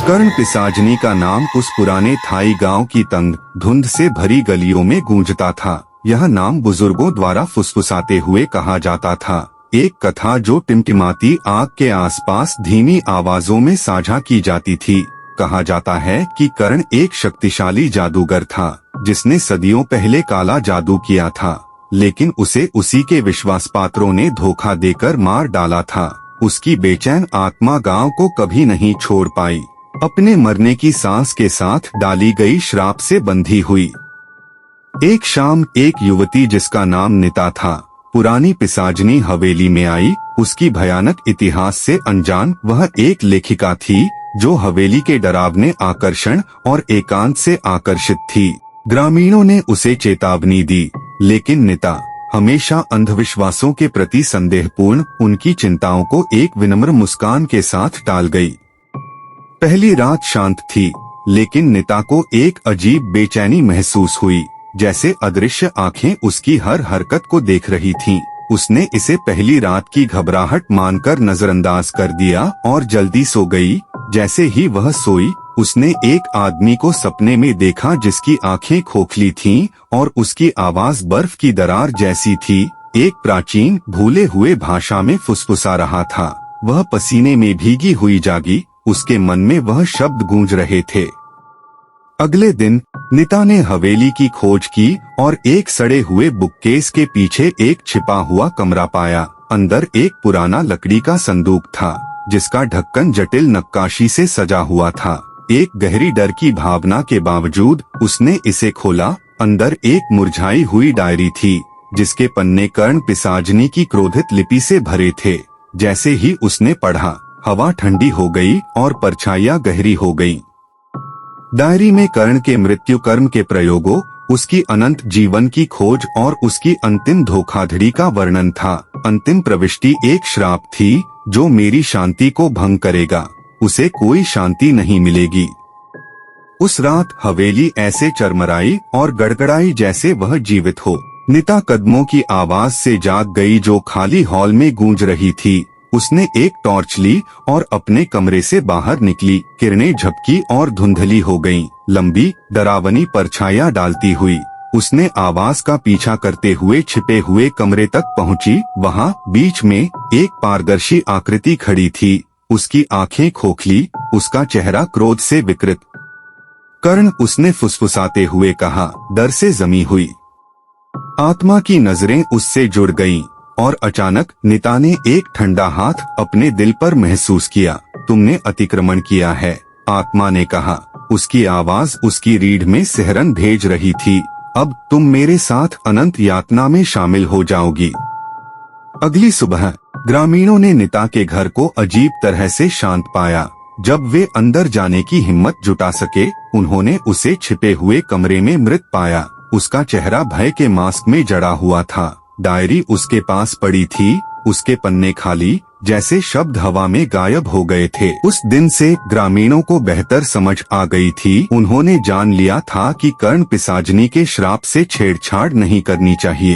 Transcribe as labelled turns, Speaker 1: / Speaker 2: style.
Speaker 1: कर्ण पिशाचनी का नाम उस पुराने थाई गांव की तंग धुंध से भरी गलियों में गूंजता था। यह नाम बुजुर्गों द्वारा फुसफुसाते हुए कहा जाता था। एक कथा जो टिमटिमाती आग के आसपास धीमी आवाजों में साझा की जाती थी। कहा जाता है कि कर्ण एक शक्तिशाली जादूगर था जिसने सदियों पहले काला जादू किया था, लेकिन उसे उसी के विश्वास पात्रों ने धोखा देकर मार डाला था। उसकी बेचैन आत्मा गांव को कभी नहीं छोड़ पाई, अपने मरने की सांस के साथ डाली गई श्राप से बंधी हुई। एक शाम एक युवती जिसका नाम नीता था, पुरानी पिशाचनी हवेली में आई। उसकी भयानक इतिहास से अनजान वह एक लेखिका थी जो हवेली के डरावने आकर्षण और एकांत से आकर्षित थी। ग्रामीणों ने उसे चेतावनी दी, लेकिन नीता हमेशा अंधविश्वासों के प्रति संदेहपूर्ण उनकी चिंताओं को एक विनम्र मुस्कान के साथ टाल गई। पहली रात शांत थी, लेकिन नीता को एक अजीब बेचैनी महसूस हुई, जैसे अदृश्य आंखें उसकी हर हरकत को देख रही थीं। उसने इसे पहली रात की घबराहट मानकर नजरअंदाज कर दिया और जल्दी सो गई। जैसे ही वह सोई, उसने एक आदमी को सपने में देखा जिसकी आंखें खोखली थीं और उसकी आवाज बर्फ की दरार जैसी थी। एक प्राचीन भूले हुए भाषा में फुसफुसा रहा था। वह पसीने में भीगी हुई जागी, उसके मन में वह शब्द गूंज रहे थे। अगले दिन नीता ने हवेली की खोज की और एक सड़े हुए बुककेस के पीछे एक छिपा हुआ कमरा पाया। अंदर एक पुराना लकड़ी का संदूक था जिसका ढक्कन जटिल नक्काशी से सजा हुआ था। एक गहरी डर की भावना के बावजूद उसने इसे खोला। अंदर एक मुरझाई हुई डायरी थी जिसके पन्ने कर्ण पिशाचनी की क्रोधित लिपि से भरे थे। जैसे ही उसने पढ़ा, हवा ठंडी हो गई और परछाइयां गहरी हो गईं। डायरी में कर्ण के मृत्यु कर्म के प्रयोगों, उसकी अनंत जीवन की खोज और उसकी अंतिम धोखाधड़ी का वर्णन था। अंतिम प्रविष्टि एक श्राप थी जो मेरी शांति को भंग करेगा, उसे कोई शांति नहीं मिलेगी। उस रात हवेली ऐसे चरमराई और गड़गड़ाई जैसे वह जीवित हो। नीता कदमों की आवाज से जाग गई जो खाली हॉल में गूंज रही थी। उसने एक टॉर्च ली और अपने कमरे से बाहर निकली। किरणें झपकी और धुंधली हो गईं, लंबी डरावनी परछाइयां डालती हुई। उसने आवाज का पीछा करते हुए छिपे हुए कमरे तक पहुंची। वहां बीच में एक पारदर्शी आकृति खड़ी थी। उसकी आंखें खोखली, उसका चेहरा क्रोध से विकृत। कर्ण, उसने फुसफुसाते हुए कहा, डर से जमी हुई। आत्मा की नजरें उससे जुड़ गईं और अचानक नीता ने एक ठंडा हाथ अपने दिल पर महसूस किया। तुमने अतिक्रमण किया है, आत्मा ने कहा। उसकी आवाज उसकी रीढ़ में सिहरन भेज रही थी। अब तुम मेरे साथ अनंत यातना में शामिल हो जाओगी। अगली सुबह ग्रामीणों ने नीता के घर को अजीब तरह से शांत पाया। जब वे अंदर जाने की हिम्मत जुटा सके, उन्होंने उसे छिपे हुए कमरे में मृत पाया। उसका चेहरा भय के मास्क में जड़ा हुआ था। डायरी उसके पास पड़ी थी, उसके पन्ने खाली, जैसे शब्द हवा में गायब हो गए थे। उस दिन से ग्रामीणों को बेहतर समझ आ गई थी। उन्होंने जान लिया था कि कर्ण पिशाचनी के श्राप से छेड़छाड़ नहीं करनी चाहिए।